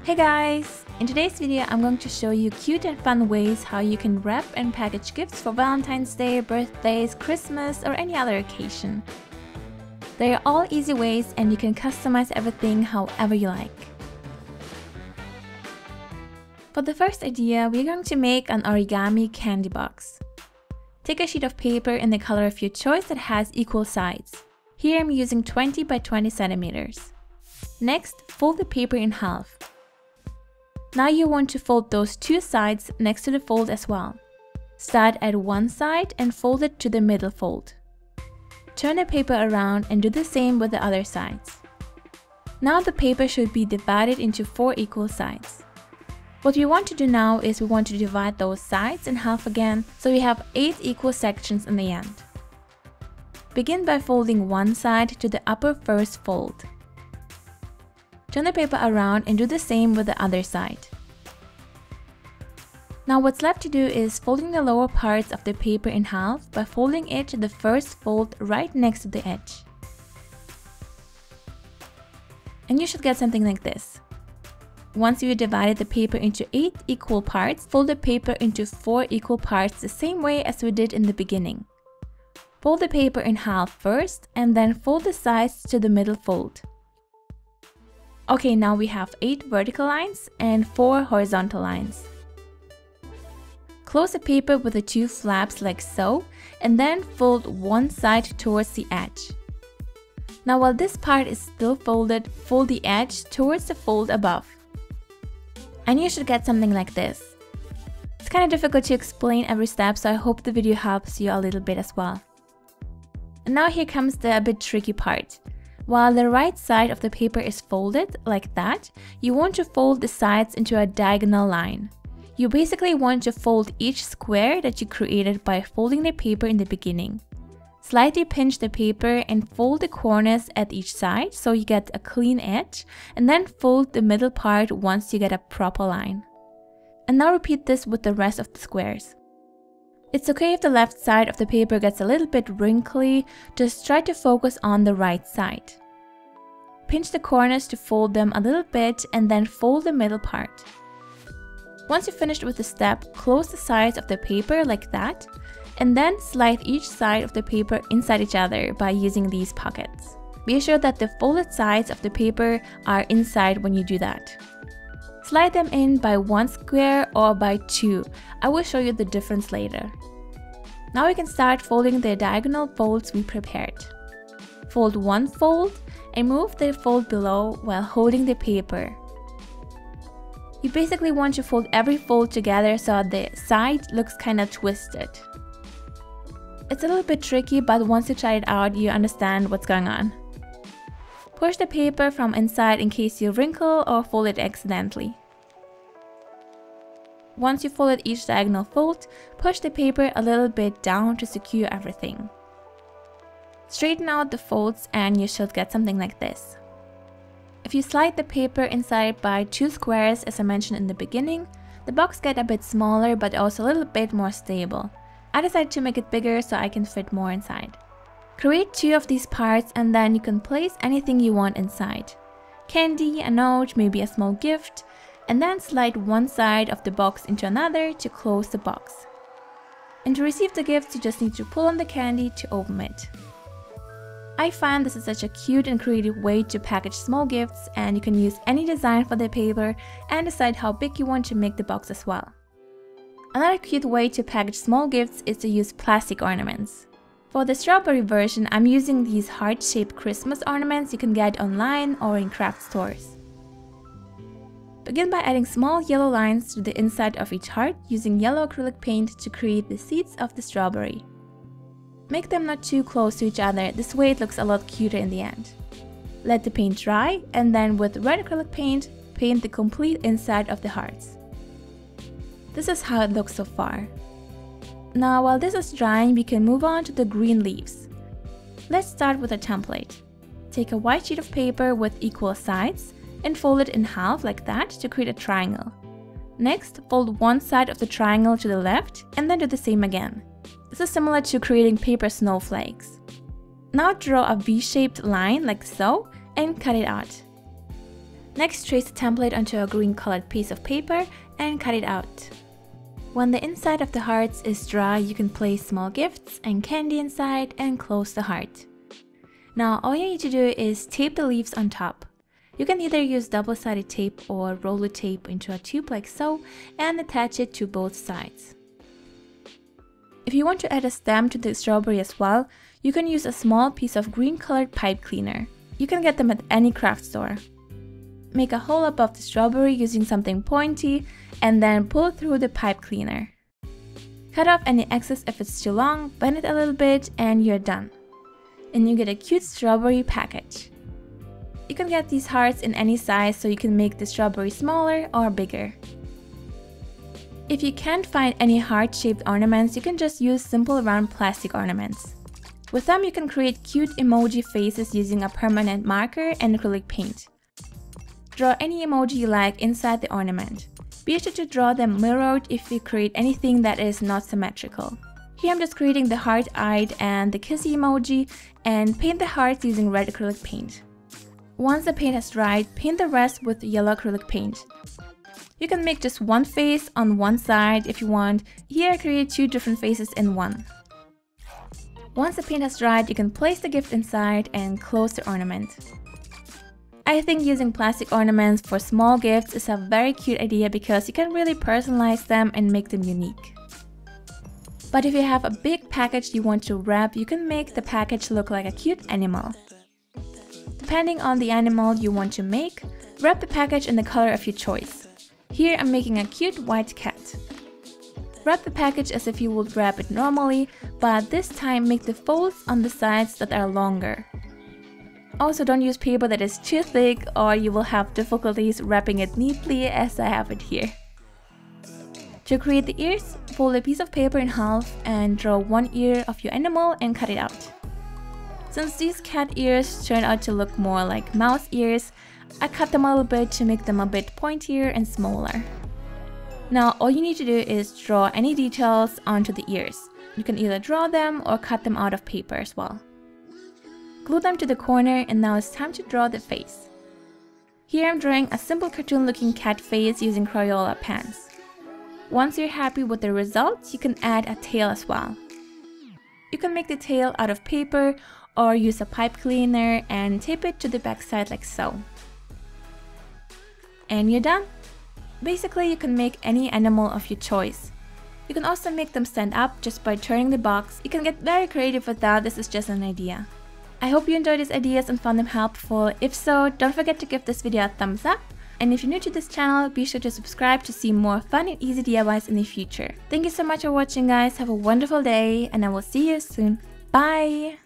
Hey guys! In today's video, I'm going to show you cute and fun ways how you can wrap and package gifts for Valentine's Day, birthdays, Christmas, or any other occasion. They are all easy ways and you can customize everything however you like. For the first idea, we're going to make an origami candy box. Take a sheet of paper in the color of your choice that has equal sides. Here I'm using 20 by 20 centimeters. Next, fold the paper in half. Now you want to fold those two sides next to the fold as well. Start at one side and fold it to the middle fold. Turn the paper around and do the same with the other sides. Now the paper should be divided into 4 equal sides. What we want to do now is we want to divide those sides in half again, so we have 8 equal sections in the end. Begin by folding one side to the upper first fold. Turn the paper around and do the same with the other side. Now what's left to do is folding the lower parts of the paper in half by folding it to the first fold right next to the edge. And you should get something like this. Once you divided the paper into 8 equal parts, fold the paper into 4 equal parts the same way as we did in the beginning. Fold the paper in half first and then fold the sides to the middle fold. Okay, now we have 8 vertical lines and 4 horizontal lines. Close the paper with the 2 flaps like so, and then fold one side towards the edge. Now while this part is still folded, fold the edge towards the fold above. And you should get something like this. It's kind of difficult to explain every step, so I hope the video helps you a little bit as well. And now here comes the a bit tricky part. While the right side of the paper is folded, like that, you want to fold the sides into a diagonal line. You basically want to fold each square that you created by folding the paper in the beginning. Slightly pinch the paper and fold the corners at each side so you get a clean edge, and then fold the middle part once you get a proper line. And now repeat this with the rest of the squares. It's okay if the left side of the paper gets a little bit wrinkly, just try to focus on the right side. Pinch the corners to fold them a little bit and then fold the middle part. Once you're finished with the step, close the sides of the paper like that, and then slide each side of the paper inside each other by using these pockets. Be sure that the folded sides of the paper are inside when you do that. Slide them in by 1 square or by 2. I will show you the difference later. Now we can start folding the diagonal folds we prepared. Fold one fold and move the fold below while holding the paper. You basically want to fold every fold together so the side looks kind of twisted. It's a little bit tricky, but once you try it out, you understand what's going on. Push the paper from inside in case you wrinkle or fold it accidentally. Once you folded each diagonal fold, push the paper a little bit down to secure everything. Straighten out the folds and you should get something like this. If you slide the paper inside by 2 squares as I mentioned in the beginning, the box gets a bit smaller but also a little bit more stable. I decided to make it bigger so I can fit more inside. Create 2 of these parts and then you can place anything you want inside. Candy, a note, maybe a small gift, and then slide one side of the box into another to close the box. And to receive the gifts, you just need to pull on the candy to open it. I find this is such a cute and creative way to package small gifts, and you can use any design for the paper and decide how big you want to make the box as well. Another cute way to package small gifts is to use plastic ornaments. For the strawberry version, I'm using these heart-shaped Christmas ornaments you can get online or in craft stores. Begin by adding small yellow lines to the inside of each heart using yellow acrylic paint to create the seeds of the strawberry. Make them not too close to each other, this way it looks a lot cuter in the end. Let the paint dry and then with red acrylic paint, paint the complete inside of the hearts. This is how it looks so far. Now while this is drying, we can move on to the green leaves. Let's start with a template. Take a white sheet of paper with equal sides and fold it in half like that to create a triangle. Next, fold one side of the triangle to the left and then do the same again. This is similar to creating paper snowflakes. Now draw a V-shaped line like so and cut it out. Next, trace the template onto a green colored piece of paper and cut it out. When the inside of the hearts is dry, you can place small gifts and candy inside and close the heart. Now all you need to do is tape the leaves on top. You can either use double-sided tape or roller tape into a tube like so and attach it to both sides. If you want to add a stem to the strawberry as well, you can use a small piece of green colored pipe cleaner. You can get them at any craft store. Make a hole above the strawberry using something pointy and then pull it through the pipe cleaner. Cut off any excess if it's too long, bend it a little bit and you're done. And you get a cute strawberry package. You can get these hearts in any size, so you can make the strawberry smaller or bigger. If you can't find any heart-shaped ornaments, you can just use simple round plastic ornaments. With them you can create cute emoji faces using a permanent marker and acrylic paint. Draw any emoji you like inside the ornament. Be sure to draw them mirrored if you create anything that is not symmetrical. Here I'm just creating the heart-eyed and the kissy emoji and paint the hearts using red acrylic paint. Once the paint has dried, paint the rest with yellow acrylic paint. You can make just one face on one side if you want. Here I create 2 different faces in one. Once the paint has dried, you can place the gift inside and close the ornament. I think using plastic ornaments for small gifts is a very cute idea because you can really personalize them and make them unique. But if you have a big package you want to wrap, you can make the package look like a cute animal. Depending on the animal you want to make, wrap the package in the color of your choice. Here I'm making a cute white cat. Wrap the package as if you would wrap it normally, but this time make the folds on the sides that are longer. Also, don't use paper that is too thick or you will have difficulties wrapping it neatly as I have it here. To create the ears, fold a piece of paper in half and draw one ear of your animal and cut it out. Since these cat ears turn out to look more like mouse ears, I cut them a little bit to make them a bit pointier and smaller. Now all you need to do is draw any details onto the ears. You can either draw them or cut them out of paper as well. Glue them to the corner and now it's time to draw the face. Here I'm drawing a simple cartoon looking cat face using Crayola pens. Once you're happy with the results, you can add a tail as well. You can make the tail out of paper or use a pipe cleaner and tape it to the back side like so. And you're done! Basically, you can make any animal of your choice. You can also make them stand up just by turning the box. You can get very creative with that, this is just an idea. I hope you enjoyed these ideas and found them helpful. If so, don't forget to give this video a thumbs up. And if you're new to this channel, be sure to subscribe to see more fun and easy DIYs in the future. Thank you so much for watching guys, have a wonderful day and I will see you soon. Bye!